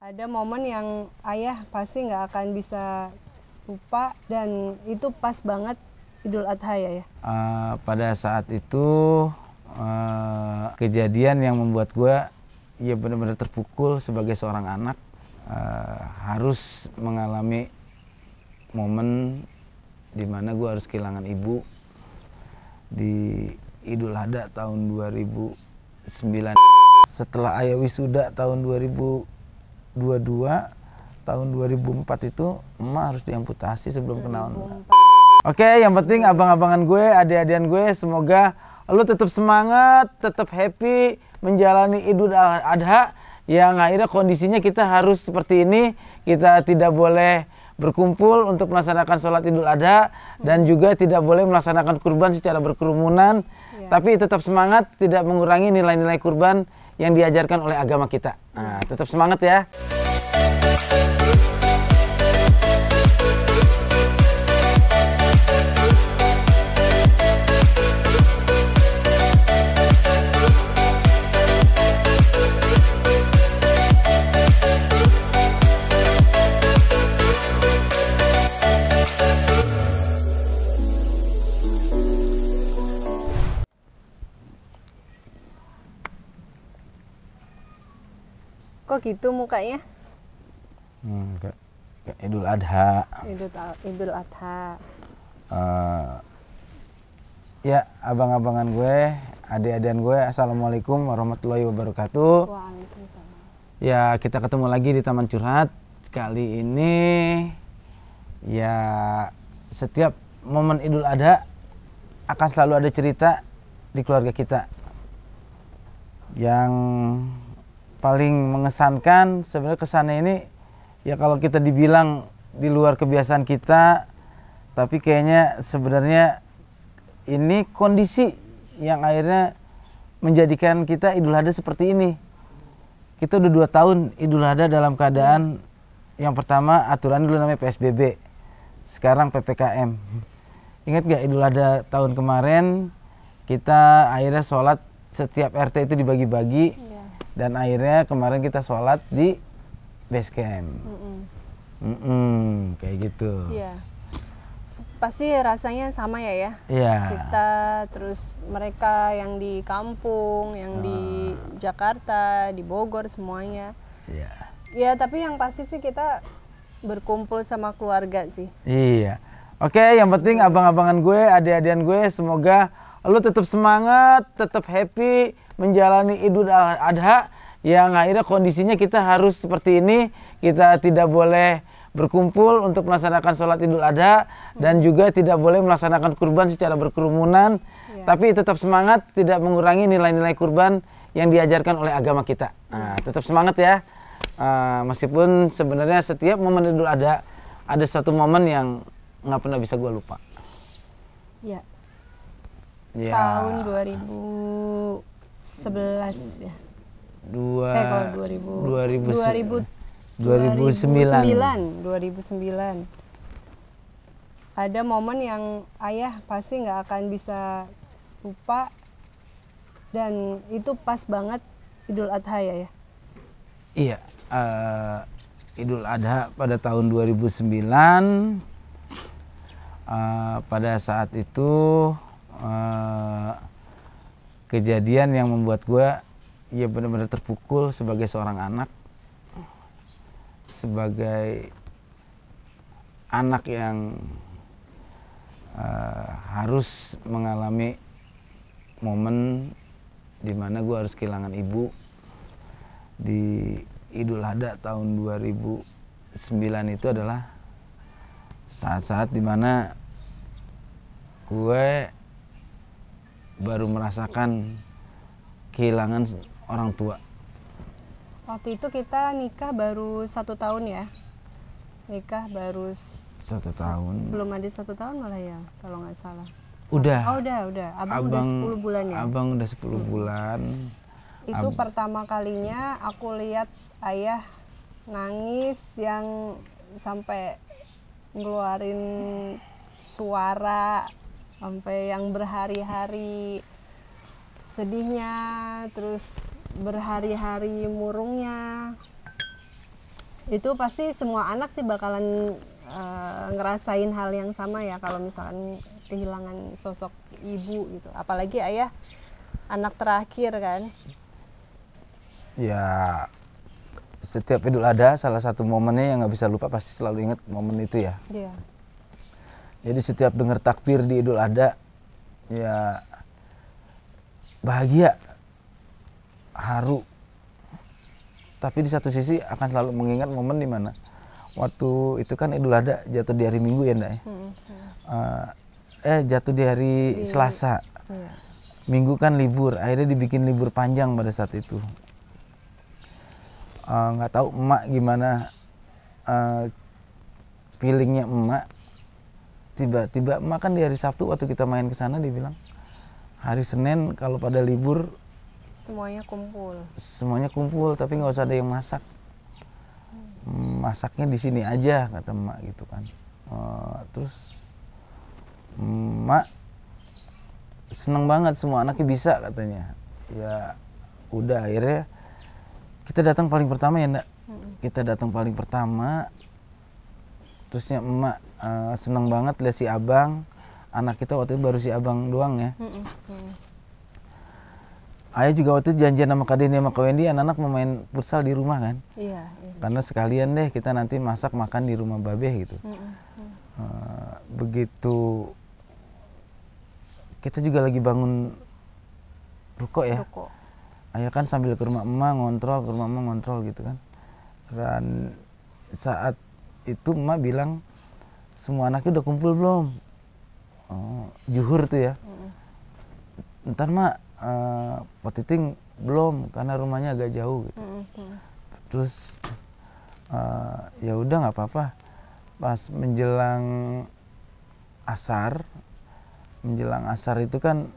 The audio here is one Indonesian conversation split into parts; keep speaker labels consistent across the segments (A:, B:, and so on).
A: Ada momen yang ayah pasti nggak akan bisa lupa dan itu pas banget Idul Adha ya.
B: Pada saat itu kejadian yang membuat gue ya benar-benar terpukul sebagai seorang anak, harus mengalami momen dimana gue harus kehilangan ibu di Idul Adha tahun 2009. Setelah ayah wisuda tahun 2022, tahun 2004 itu emak harus diamputasi sebelum kenalan. Oke, yang penting abang-abangan gue, adik-adikan gue, semoga lu tetap semangat, tetap happy menjalani Idul Adha yang akhirnya kondisinya kita harus seperti ini. Kita tidak boleh berkumpul untuk melaksanakan sholat Idul Adha dan juga tidak boleh melaksanakan kurban secara berkerumunan. Tapi tetap semangat, tidak mengurangi nilai-nilai kurban yang diajarkan oleh agama kita. Nah, tetap semangat ya.
A: Kok gitu mukanya?
B: Kayak Idul Adha.
A: Idul Adha.
B: Ya, abang-abangan gue, adik-adikan gue, assalamualaikum warahmatullahi wabarakatuh.
A: Waalaikumsalam.
B: Ya, kita ketemu lagi di Taman Curhat. Kali ini ya setiap momen Idul Adha akan selalu ada cerita di keluarga kita. Yang paling mengesankan sebenarnya kesannya ini ya kalau kita dibilang di luar kebiasaan kita, tapi kayaknya sebenarnya ini kondisi yang akhirnya menjadikan kita Idul Adha seperti ini. Kita udah 2 tahun Idul Adha dalam keadaan yang pertama aturan dulu namanya PSBB, sekarang PPKM. Ingat gak Idul Adha tahun kemarin kita akhirnya sholat setiap RT itu dibagi-bagi. Dan akhirnya kemarin kita sholat di base camp. Kayak gitu.
A: Iya. Pasti rasanya sama ya.
B: Iya.
A: Kita terus mereka yang di kampung, yang di Jakarta, di Bogor semuanya.
B: Iya.
A: Ya tapi yang pasti sih kita berkumpul sama keluarga sih.
B: Iya. Oke, yang penting abang-abangan gue, adik-adikan gue, semoga lu tetap semangat, tetap happy menjalani Idul Adha yang akhirnya kondisinya kita harus seperti ini. Kita tidak boleh berkumpul untuk melaksanakan sholat Idul Adha dan juga tidak boleh melaksanakan kurban secara berkerumunan. Tapi tetap semangat, tidak mengurangi nilai-nilai kurban yang diajarkan oleh agama kita. Nah, tetap semangat ya. Meskipun sebenarnya setiap momen Idul Adha ada satu momen yang nggak pernah bisa gue lupa.
A: Ya.
B: Ya.
A: Tahun 2011 ya.
B: 2009.
A: 2009. Ada momen yang ayah pasti nggak akan bisa lupa dan itu pas banget Idul Adha ya.
B: Iya, Idul Adha pada tahun 2009. Pada saat itu kejadian yang membuat gue ya benar-benar terpukul sebagai seorang anak, sebagai anak yang harus mengalami momen dimana gue harus kehilangan ibu di Idul Adha tahun 2009. Itu adalah saat-saat dimana gue baru merasakan kehilangan orang tua.
A: Waktu itu kita nikah baru 1 tahun ya. Nikah baru
B: 1 tahun.
A: Belum ada 1 tahun malah ya, kalau nggak salah.
B: Udah.
A: Oh udah. Abang udah 10 bulan ya.
B: Abang udah 10 bulan.
A: Itu pertama kalinya aku lihat ayah nangis yang sampai ngeluarin suara, sampai yang berhari-hari sedihnya, terus berhari-hari murungnya. Itu pasti semua anak sih bakalan ngerasain hal yang sama ya kalau misalkan kehilangan sosok ibu gitu. Apalagi ayah anak terakhir kan.
B: Ya, setiap Idul Adha salah satu momennya yang nggak bisa lupa, pasti selalu ingat momen itu ya.
A: Iya.
B: Jadi setiap dengar takbir di Idul Adha, ya bahagia, haru. Tapi di satu sisi akan selalu mengingat momen di mana waktu itu kan Idul Adha jatuh di hari Minggu ya, Ndak ya? Jatuh di hari Selasa.
A: Iya.
B: Minggu kan libur, akhirnya dibikin libur panjang pada saat itu. Nggak tahu emak gimana feelingnya emak. Tiba-tiba emak kan di hari Sabtu waktu kita main ke sana, dia bilang hari Senin kalau pada libur semuanya kumpul tapi nggak usah ada yang masak, masaknya di sini aja, kata emak gitu kan. Terus emak seneng banget semua anaknya bisa, katanya. Ya udah, akhirnya kita datang paling pertama ya, Ndak. Kita datang paling pertama, terusnya emak seneng banget lihat si abang. Anak kita waktu itu baru si abang doang ya. Ayah juga waktu itu janjian sama Kak Deni sama Kak Wendy, anak-anak mau main futsal di rumah kan.
A: Iya.
B: Karena sekalian deh kita nanti masak makan di rumah Babeh gitu. Begitu kita juga lagi bangun ruko ya. Ayah kan sambil ke rumah emak ngontrol gitu kan. Dan saat itu emak bilang, semua anaknya udah kumpul belum? Juhur tuh ya. Ntar mak, Potiting belum karena rumahnya agak jauh gitu. Terus ya udah nggak apa-apa. Pas menjelang asar itu kan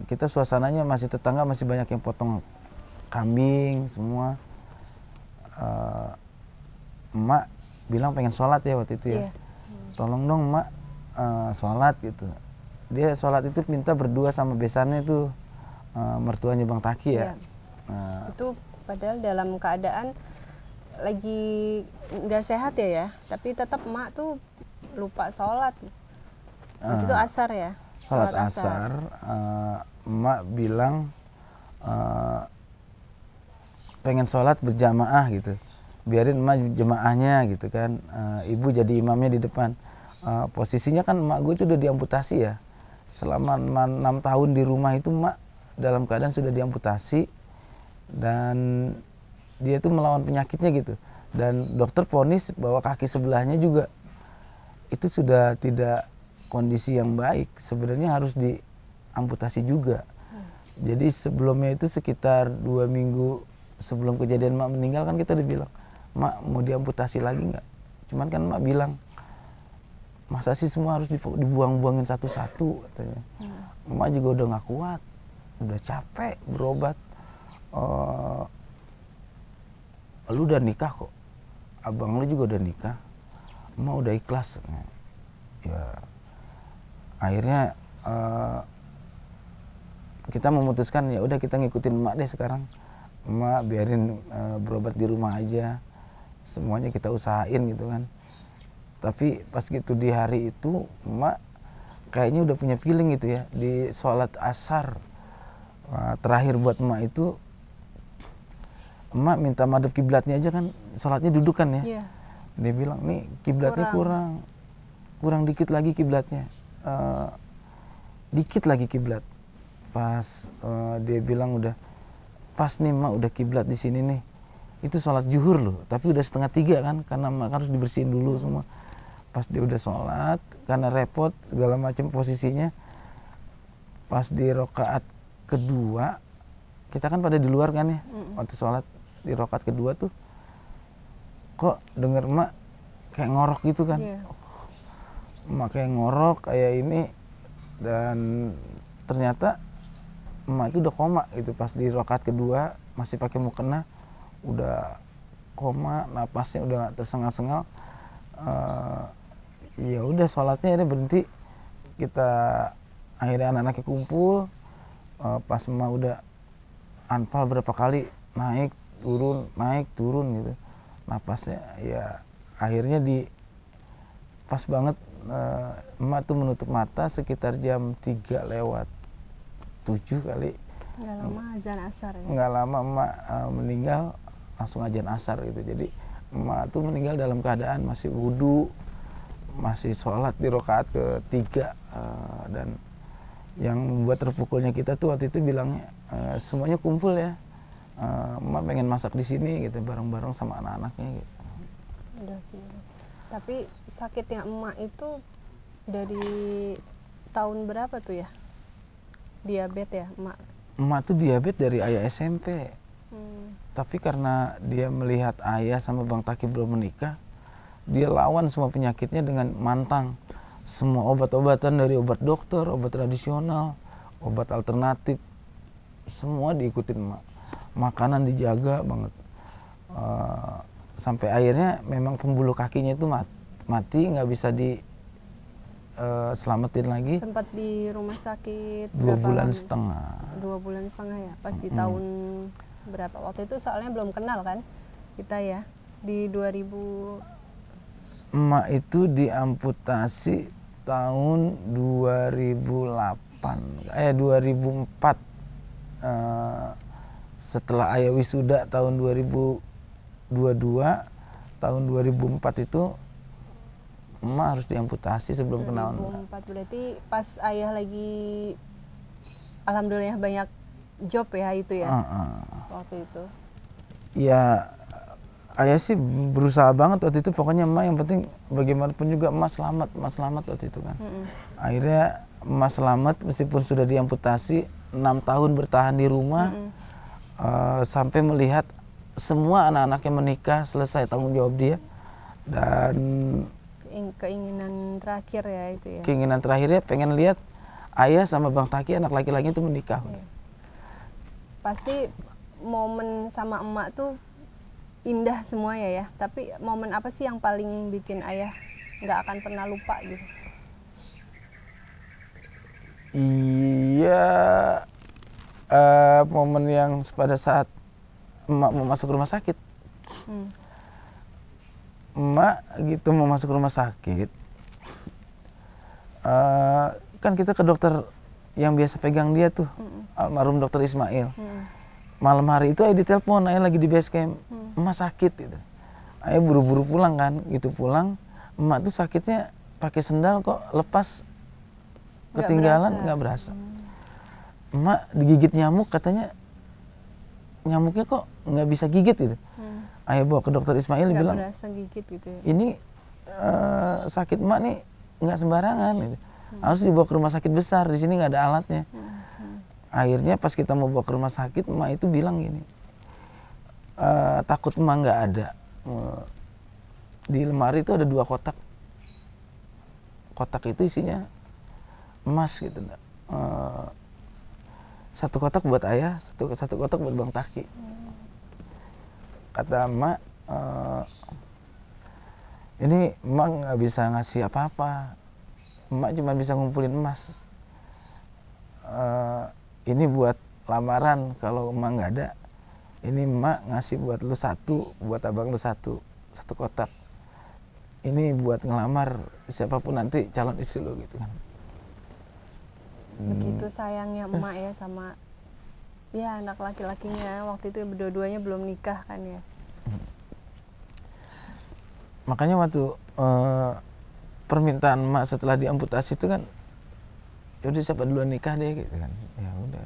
B: kita suasananya masih tetangga, masih banyak yang potong kambing semua. Emak bilang pengen sholat ya waktu itu ya. Tolong dong emak sholat gitu. Dia sholat itu minta berdua sama besannya itu, mertuanya Bang Taki ya.
A: Itu padahal dalam keadaan lagi nggak sehat ya, tapi tetap emak tuh lupa sholat. Waktu itu asar ya.
B: Sholat asar, emak bilang pengen sholat berjamaah gitu, biarin emak jemaahnya gitu kan. Ibu jadi imamnya di depan. Posisinya kan emak gue itu udah diamputasi ya. Selama 6 tahun di rumah itu emak dalam keadaan sudah diamputasi, dan dia tuh melawan penyakitnya gitu. Dan dokter vonis bahwa kaki sebelahnya juga itu sudah tidak kondisi yang baik, sebenarnya harus diamputasi juga. Jadi sebelumnya itu sekitar 2 minggu sebelum kejadian emak meninggal kan kita udah bilang, emak mau diamputasi lagi nggak? Cuman kan emak bilang, masa sih semua harus dibuang-buangin satu-satu, katanya. Emak juga udah nggak kuat, udah capek berobat. Lu udah nikah kok, abang lu juga udah nikah, emak udah ikhlas. Ya akhirnya kita memutuskan ya udah kita ngikutin emak deh sekarang. Emak biarin berobat di rumah aja, semuanya kita usahain gitu kan. Tapi pas gitu di hari itu emak kayaknya udah punya feeling gitu ya. Di sholat asar terakhir buat emak itu, emak minta madhep kiblatnya aja kan, sholatnya duduk kan ya. Dia bilang nih kiblatnya kurang dikit lagi kiblatnya, dikit lagi kiblat. Pas dia bilang udah pas nih emak udah kiblat di sini nih, itu sholat zuhur loh, tapi udah 2:30 kan, karena emak harus dibersihin dulu semua. Pas dia udah sholat, karena repot segala macam posisinya, pas di rokaat kedua, kita kan pada di luar kan ya, waktu sholat di rokaat kedua tuh, kok denger emak kayak ngorok gitu kan. Emak kayak ngorok kayak ini, dan ternyata emak itu udah koma gitu. Pas di rokaat kedua masih pakai mukena, udah koma, napasnya udah gak tersengal-sengal. Ya udah sholatnya akhirnya berhenti. Kita akhirnya anak-anaknya kumpul, pas emak udah anfal berapa kali naik turun gitu. napasnya ya akhirnya pas banget emak tuh menutup mata sekitar jam 3:07 kali.
A: Nggak lama azan asar ya?
B: Nggak lama emak meninggal, langsung azan asar gitu. Jadi emak tuh meninggal dalam keadaan masih wudhu, masih sholat di rakaat ketiga, dan yang membuat terpukulnya kita tuh waktu itu bilangnya semuanya kumpul ya, emak pengen masak di sini gitu bareng-bareng sama anak-anaknya gitu.
A: Udah gitu. Tapi sakitnya emak itu dari tahun berapa tuh ya? Diabetes ya emak?
B: Emak tuh diabetes dari ayah SMP. Tapi karena dia melihat ayah sama Bang Taki belum menikah, dia lawan semua penyakitnya dengan mantang. Semua obat-obatan dari obat dokter, obat tradisional, obat alternatif, semua diikutin emak. Makanan dijaga banget. Sampai akhirnya memang pembuluh kakinya itu mati, nggak bisa selamatin lagi.
A: Sempat di rumah sakit
B: 2 bulan
A: lama?
B: setengah.
A: 2 bulan setengah ya, pas di tahun berapa? Waktu itu soalnya belum kenal kan kita ya, di 2000.
B: Emak itu diamputasi tahun 2004. Setelah ayah wisuda tahun 2022, tahun 2004 itu emak harus diamputasi sebelum kenal.
A: 2004 berarti pas ayah lagi alhamdulillah banyak job ya itu ya. Waktu itu.
B: Ya ayah sih berusaha banget waktu itu, pokoknya emak yang penting bagaimanapun juga emak selamat waktu itu kan. Akhirnya emak selamat meskipun sudah diamputasi, 6 tahun bertahan di rumah, sampai melihat semua anak-anaknya menikah, selesai tanggung jawab dia. Dan
A: keinginan terakhir ya itu ya.
B: Keinginan terakhirnya pengen lihat ayah sama Bang Taki anak laki-lakinya itu menikah.
A: Iya. Pasti momen sama emak tuh indah semua ya. Tapi momen apa sih yang paling bikin ayah nggak akan pernah lupa gitu?
B: Iya, momen yang pada saat emak mau masuk rumah sakit. Emak gitu mau masuk rumah sakit, kan kita ke dokter yang biasa pegang dia tuh, almarhum dokter Ismail. Malam hari itu ayah ditelepon, ayah lagi di base camp, emak sakit gitu. Ayah buru-buru pulang kan, gitu pulang, emak tuh sakitnya pakai sendal kok lepas, ketinggalan nggak berasa. Emak digigit nyamuk, katanya nyamuknya kok nggak bisa gigit gitu. Ayah bawa ke dokter Ismail, dia bilang
A: berasa gigit gitu ya.
B: Ini sakit emak nih nggak sembarangan gitu. Harus dibawa ke rumah sakit besar, di sini nggak ada alatnya. Akhirnya pas kita mau bawa ke rumah sakit, emak itu bilang gini, takut emak nggak ada. Di lemari itu ada 2 kotak. Kotak itu isinya emas gitu. 1 kotak buat ayah, satu kotak buat Bang Taki. Kata emak, ini emak nggak bisa ngasih apa-apa, emak cuma bisa ngumpulin emas. Ini buat lamaran, kalau emak nggak ada, ini emak ngasih buat lu 1, buat abang lu 1 kotak. Ini buat ngelamar siapapun nanti calon istri lu gitu kan.
A: Begitu sayangnya emak ya sama ya anak laki-lakinya, waktu itu berdua-duanya belum nikah kan ya.
B: Makanya waktu permintaan emak setelah diamputasi itu kan, yaudah siapa duluan nikah deh gitu kan. Ya udah,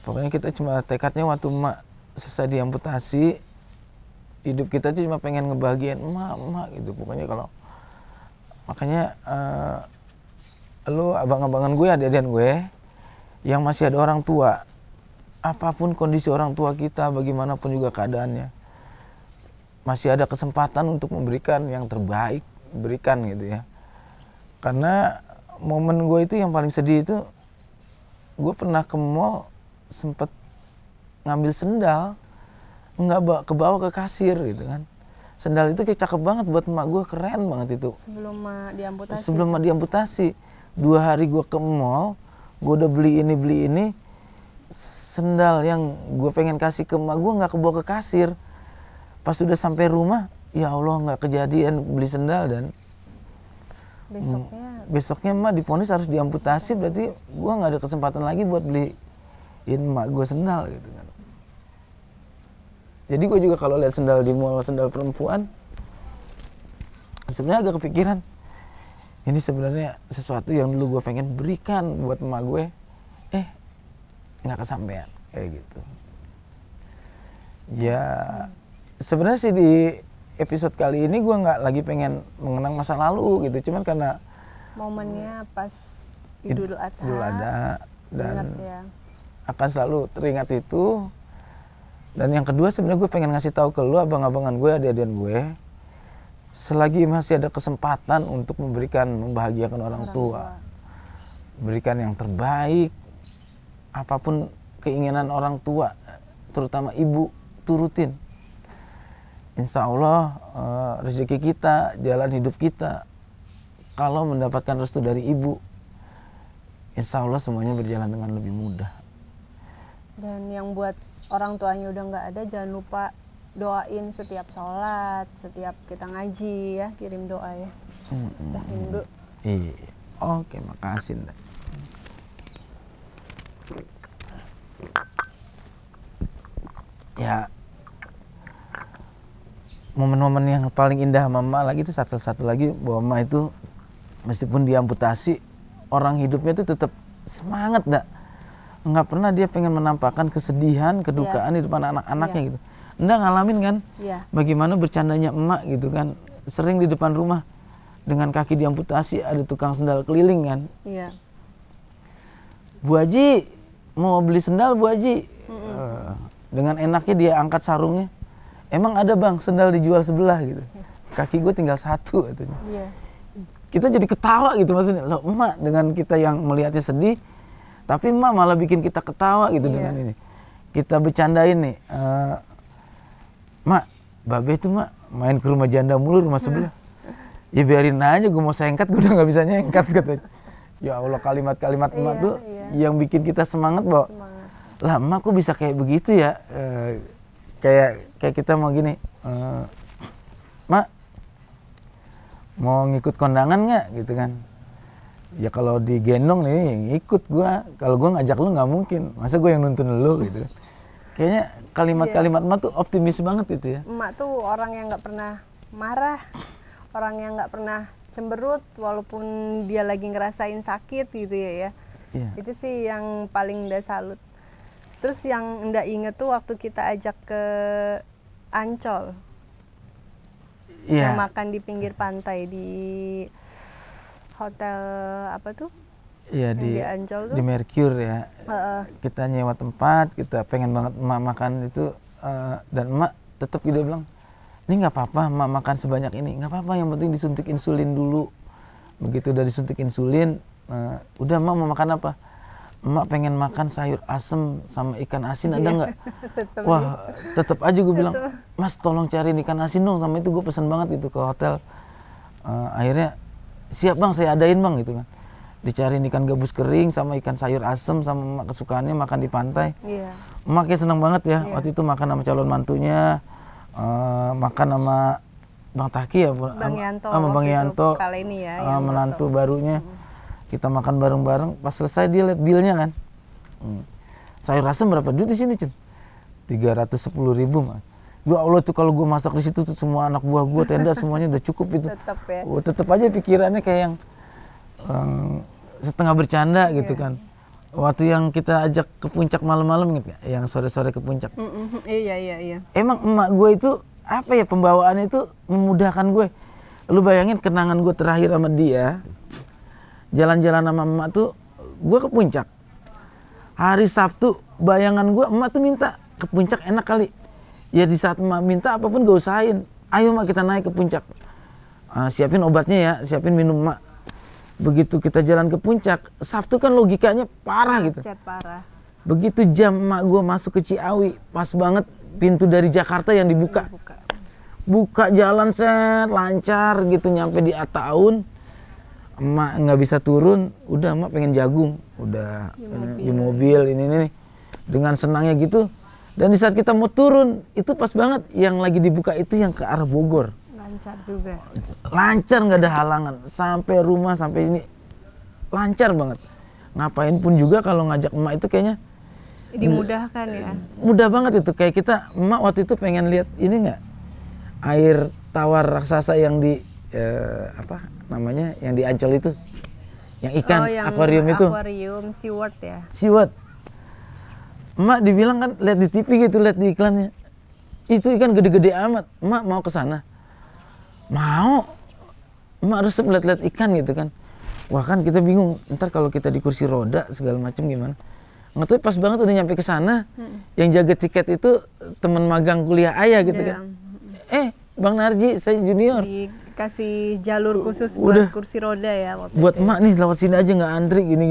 B: pokoknya kita cuma tekadnya waktu emak selesai diamputasi, hidup kita tuh cuma pengen ngebahagiain emak gitu. Pokoknya makanya lu abang-abangan gue, adik-adikan gue yang masih ada orang tua, apapun kondisi orang tua kita, bagaimanapun juga keadaannya, masih ada kesempatan untuk memberikan yang terbaik, berikan gitu ya. Karena momen gue itu yang paling sedih itu, gue pernah ke mall sempet ngambil sendal, nggak kebawa ke kasir gitu kan. Sendal itu kayak cakep banget buat emak gue, keren banget itu. Sebelum emak diamputasi. 2 hari gue ke mall, gue udah beli ini, sendal yang gue pengen kasih ke emak gue nggak kebawa ke kasir. Pas sudah sampai rumah, ya Allah nggak kejadian beli sendal, dan besoknya emak divonis harus diamputasi, berarti gua nggak ada kesempatan lagi buat beliin emak gua sendal gitu kan. Jadi gua juga kalau lihat sendal di mall, sendal perempuan, sebenarnya agak kepikiran, ini sebenarnya sesuatu yang dulu gua pengen berikan buat emak gue, nggak kesampaian kayak gitu. Ya sebenarnya sih di episode kali ini gue nggak lagi pengen mengenang masa lalu gitu, cuman karena
A: momennya pas Idul Adha,
B: dan
A: ya.
B: akan selalu teringat itu. Dan yang kedua sebenarnya gue pengen ngasih tahu ke lu, abang-abangan gue, adik-adikan gue, selagi masih ada kesempatan untuk membahagiakan orang tua, berikan yang terbaik, apapun keinginan orang tua, terutama ibu, turutin. Insya Allah rezeki kita, jalan hidup kita, kalau mendapatkan restu dari ibu, insya Allah semuanya berjalan dengan lebih mudah.
A: Dan yang buat orang tuanya udah nggak ada, jangan lupa doain setiap sholat, setiap kita ngaji ya, kirim doa ya. Dah Hindu.
B: Iya, oke, makasih. Ya, momen-momen yang paling indah mama lagi itu satu lagi, bahwa mama itu meskipun diamputasi, orang hidupnya itu tetap semangat, nggak pernah dia pengen menampakkan kesedihan, kedukaan di depan anak-anaknya gitu. Nggak ngalamin kan bagaimana bercandanya emak gitu kan, sering di depan rumah dengan kaki diamputasi ada tukang sendal keliling kan. Bu Haji mau beli sendal, Bu Haji. Dengan enaknya dia angkat sarungnya, emang ada bang sendal dijual sebelah gitu, kaki gue tinggal satu katanya. Kita jadi ketawa gitu maksudnya, loh emak dengan kita yang melihatnya sedih, tapi emak malah bikin kita ketawa gitu dengan ini. Kita bercandain nih, mak, babe itu mak main ke rumah janda mulu, rumah sebelah. Ya biarin aja, gue mau sengkat, gue udah nggak bisa nyengkat katanya. Ya Allah, kalimat-kalimat emak tuh yang bikin kita semangat, bahwa lah emak kok bisa kayak begitu ya. Kayak kita mau gini, mak mau ngikut kondangan nggak gitu kan. Ya kalau digendong nih ngikut gua, kalau gua ngajak lu nggak mungkin, masa gua yang nuntun lu gitu. Kayaknya kalimat-kalimat emak tuh optimis banget gitu ya.
A: Emak tuh orang yang nggak pernah marah, orang yang nggak pernah cemberut walaupun dia lagi ngerasain sakit gitu ya. Itu sih yang paling Nda salut. Terus yang Nda inget tuh waktu kita ajak ke Ancol, yang makan di pinggir pantai di hotel apa tuh?
B: Iya, di
A: Ancol tuh.
B: Di Mercure ya. Kita nyewa tempat, kita pengen banget emak makan itu, dan emak tetap dia bilang, ini nggak apa-apa emak makan sebanyak ini, nggak apa-apa, yang penting disuntik insulin dulu. Begitu udah disuntik insulin, udah emak mau makan apa? Emak pengen makan sayur asem sama ikan asin, ada nggak? Wah, tetap aja gue bilang, Mas tolong cari ikan asin dong, sama itu gue pesen banget gitu ke hotel. Akhirnya siap bang, saya adain bang gitu kan. Dicariin ikan gabus kering sama ikan sayur asem, sama emak kesukaannya makan di pantai. Emak kayak seneng banget ya, waktu itu makan sama calon mantunya, makan sama Bang Taki ya, sama Bang Yanto, menantu barunya. Kita makan bareng-bareng, pas selesai dia lihat bilnya kan. Sayur asem berapa duit di sini, Cun? 310.000, Mas. Ya Allah, tuh kalau gue masak di situ tuh semua anak buah gue, tenda semuanya udah cukup itu. Tetep aja pikirannya kayak yang setengah bercanda gitu kan. Waktu yang kita ajak ke puncak malam-malam gitu, yang sore-sore ke puncak.
A: Iya.
B: Emang emak gue itu apa ya, pembawaannya itu memudahkan gue. Lu bayangin kenangan gue terakhir sama dia, jalan-jalan sama emak tuh, gue ke puncak. Hari Sabtu, bayangan gue emak tuh minta ke puncak, enak kali. Ya di saat emak minta apapun gue usahain. Ayo emak kita naik ke puncak. Siapin obatnya ya, siapin minum emak. Begitu kita jalan ke puncak, Sabtu kan logikanya parah gitu.
A: Parah.
B: Begitu jam emak gue masuk ke Ciawi, pas banget pintu dari Jakarta yang dibuka. Buka jalan set, lancar gitu, nyampe di Ataun. Emak nggak bisa turun, udah emak pengen jagung, udah di mobil ini nih, dengan senangnya gitu. Dan di saat kita mau turun, itu pas banget yang lagi dibuka itu yang ke arah Bogor.
A: Lancar juga.
B: Lancar, nggak ada halangan. Sampai rumah, sampai ini lancar banget. Ngapain pun juga kalau ngajak emak itu kayaknya
A: Dimudahkan ya.
B: mudah banget itu. Kayak kita, emak waktu itu pengen lihat ini nggak, air tawar raksasa yang di apa namanya, yang di Ancol itu, yang ikan
A: yang
B: akuarium itu.
A: Akuarium SeaWorld ya.
B: SeaWorld. Emak dibilang kan, lihat di TV gitu, lihat di iklannya, itu ikan gede-gede amat. Emak mau ke sana. Mau. Emak harus melihat-lihat ikan gitu kan. Wah kan kita bingung, ntar kalau kita di kursi roda segala macam gimana. Nggak tahu pas banget udah nyampe ke sana. Yang jaga tiket itu teman magang kuliah ayah gitu kan. Bang Narji, saya junior.
A: Dikasih jalur khusus
B: Udah.
A: buat kursi roda ya waktu
B: Buat
A: itu.
B: emak nih, lewat sini aja nggak antri gini.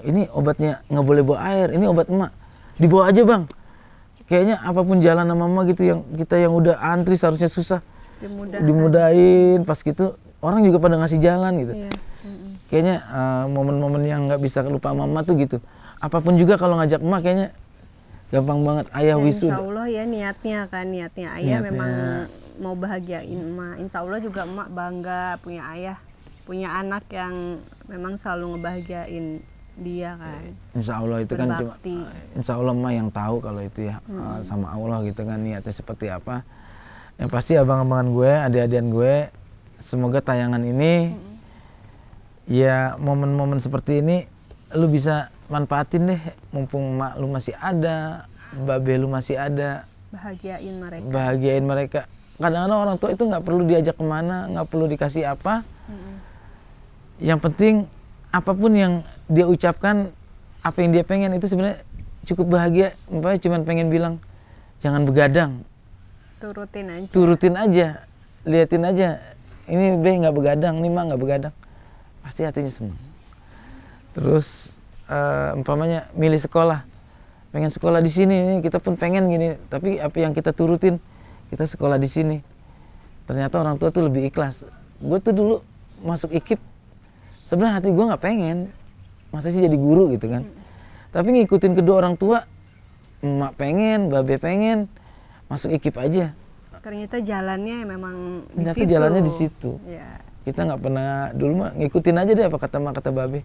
B: Ini obatnya nggak boleh bawa air, ini obat emak. Dibawa aja bang. Kayaknya apapun jalan sama emak gitu, yang kita yang udah antri seharusnya susah. Dimudahin, pas gitu orang juga pada ngasih jalan gitu.
A: Iya.
B: Kayaknya momen-momen yang nggak bisa lupa sama emak tuh gitu. Apapun juga kalau ngajak emak kayaknya gampang banget. Ayah
A: Dan
B: wisuda.
A: Insya Allah ya niatnya ayah memang mau bahagiain emak. Insya Allah juga emak bangga punya ayah, punya anak yang memang selalu ngebahagiain dia kan.
B: Insya Allah itu kan cuma,
A: Berbakti.
B: insya Allah emak yang tahu kalau itu ya, sama Allah gitu kan niatnya seperti apa. Yang pasti abang-abangan gue, adik-adikan gue, semoga tayangan ini ya momen-momen seperti ini lu bisa manfaatin deh, mumpung emak lu masih ada, babe lu masih ada. Bahagiain mereka. Kadang-kadang orang tua itu nggak perlu diajak kemana, nggak perlu dikasih apa. Yang penting apapun yang dia ucapkan, apa yang dia pengen itu sebenarnya cukup bahagia. Umpamanya cuma pengen bilang jangan begadang. Turutin aja, liatin aja. Ini be nggak begadang, ini mah nggak begadang. Pasti hatinya senang. Terus umpamanya milih sekolah, pengen sekolah di sini, kita pun pengen gini. Tapi apa yang kita turutin, kita sekolah di sini. Ternyata orang tua tuh lebih ikhlas. Gue tuh dulu masuk IKIP, sebenarnya hati gue nggak pengen, masa sih jadi guru gitu kan. Tapi ngikutin kedua orang tua, emak pengen, babe pengen, masuk IKIP aja.
A: Ternyata jalannya memang di
B: Ternyata
A: situ.
B: jalannya di situ.
A: Ya.
B: Kita nggak pernah dulu mah ngikutin aja deh apa kata emak kata babe.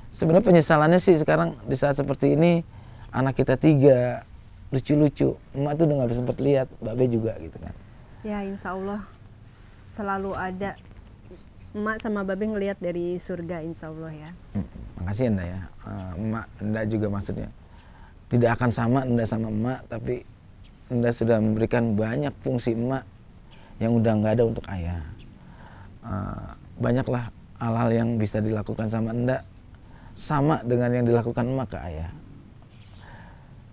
B: Sebenarnya penyesalannya sih sekarang di saat seperti ini, anak kita 3, lucu-lucu, emak tuh udah nggak sempat lihat, babe juga gitu kan.
A: Ya insya Allah selalu ada emak sama babe ngelihat dari surga insya Allah ya.
B: Makasih Anda ya, emak Anda juga maksudnya tidak akan sama Anda sama emak, tapi Anda sudah memberikan banyak fungsi emak yang udah nggak ada untuk ayah. Banyaklah hal-hal yang bisa dilakukan sama Anda sama dengan yang dilakukan emak ke ayah.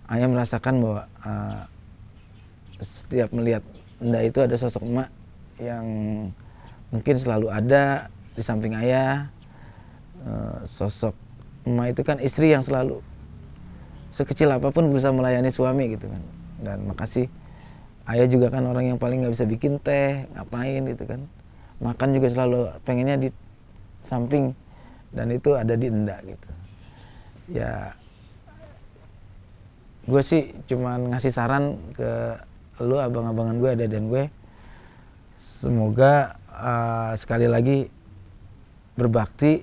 B: Ayah merasakan bahwa setiap melihat Anda itu ada sosok emak yang mungkin selalu ada di samping ayah. Sosok emak itu kan istri yang selalu sekecil apapun berusaha melayani suami gitu kan. Dan makasih, ayah juga kan orang yang paling nggak bisa bikin teh, ngapain gitu kan. Makan juga selalu pengennya di samping, dan itu ada di Enda gitu. Ya, gue sih cuman ngasih saran ke lu, abang-abangan gue, adik-adikan gue. Semoga sekali lagi berbakti,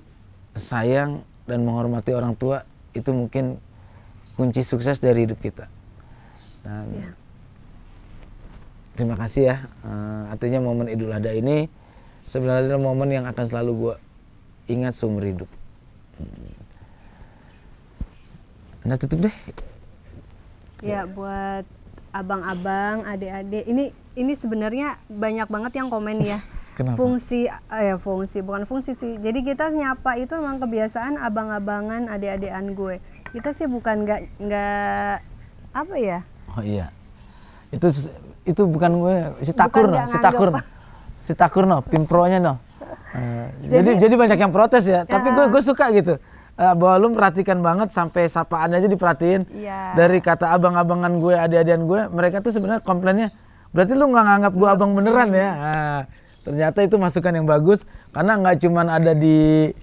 B: sayang, dan menghormati orang tua itu mungkin kunci sukses dari hidup kita. Dan terima kasih ya. Artinya momen Idul Adha ini sebenarnya adalah momen yang akan selalu gue ingat seumur hidup. Anda tutup deh.
A: Ya buat abang-abang, adik-adik, ini sebenarnya banyak banget yang komen ya.
B: Kenapa?
A: Fungsi bukan fungsi sih. Jadi kita nyapa itu memang kebiasaan abang-abangan, adik-adikan gue. Kita sih bukan nggak apa ya?
B: Oh iya. Itu bukan gue, si Takur no, Pimpronya no. Jadi banyak yang protes ya. Tapi gue suka gitu. Bahwa lu perhatikan banget sampai sapaannya aja diperhatiin. Dari kata abang-abangan gue, adik-adikan gue, mereka tuh sebenarnya komplainnya, berarti lu nggak nganggap gue abang beneran ya. Ternyata itu masukan yang bagus, karena nggak cuman ada di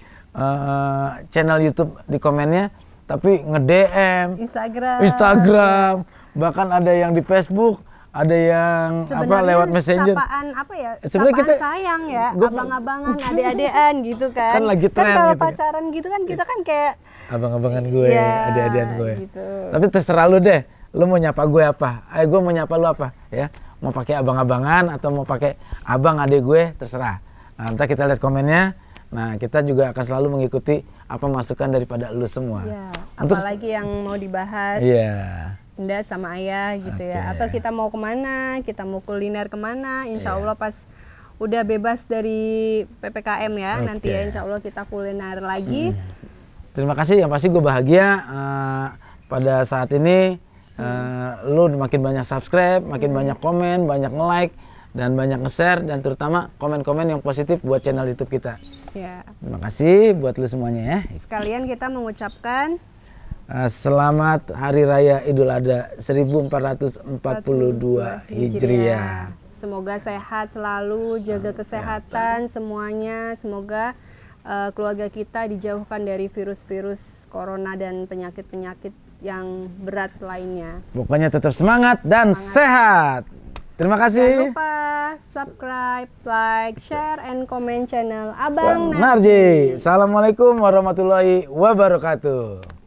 B: channel YouTube di komennya, tapi nge-DM, Instagram, bahkan ada yang di Facebook, ada yang lewat Messenger.
A: Sapaan ya?
B: Sebenarnya kita
A: sayang ya, abang-abangan, adik-adikan gitu kan.
B: Kan lagi tren
A: kalau
B: gitu.
A: pacaran gitu kan kita kan kayak
B: abang-abangan gue,
A: ya,
B: adik-adikan gue.
A: Gitu.
B: Tapi terserah lu deh, lu mau nyapa gue apa? Ayo gue mau nyapa lu apa, ya? Mau pakai abang-abangan atau mau pakai abang adik gue, terserah. Nah, ntar kita lihat komennya. Nah, kita juga akan selalu mengikuti apa masukan daripada lu semua.
A: Ya, apalagi yang mau dibahas.
B: Iya.
A: Indah sama ayah gitu ya, atau kita mau kemana, kita mau kuliner kemana, insya Allah pas udah bebas dari PPKM ya, nanti ya insya Allah kita kuliner lagi.
B: Terima kasih, yang pasti gue bahagia pada saat ini lu makin banyak subscribe, makin banyak komen, banyak nge-like, dan banyak nge-share, dan terutama komen-komen yang positif buat channel YouTube kita.
A: Ya.
B: Terima kasih buat lu semuanya ya.
A: Sekalian kita mengucapkan
B: selamat Hari Raya Idul Adha 1442 Hijriah.
A: Semoga sehat selalu, jaga kesehatan semuanya. Semoga keluarga kita dijauhkan dari virus-virus corona dan penyakit-penyakit yang berat lainnya.
B: Pokoknya tetap semangat dan sehat. Terima kasih.
A: Jangan lupa subscribe, like, share, and comment channel Abang
B: Narji. Assalamualaikum warahmatullahi wabarakatuh.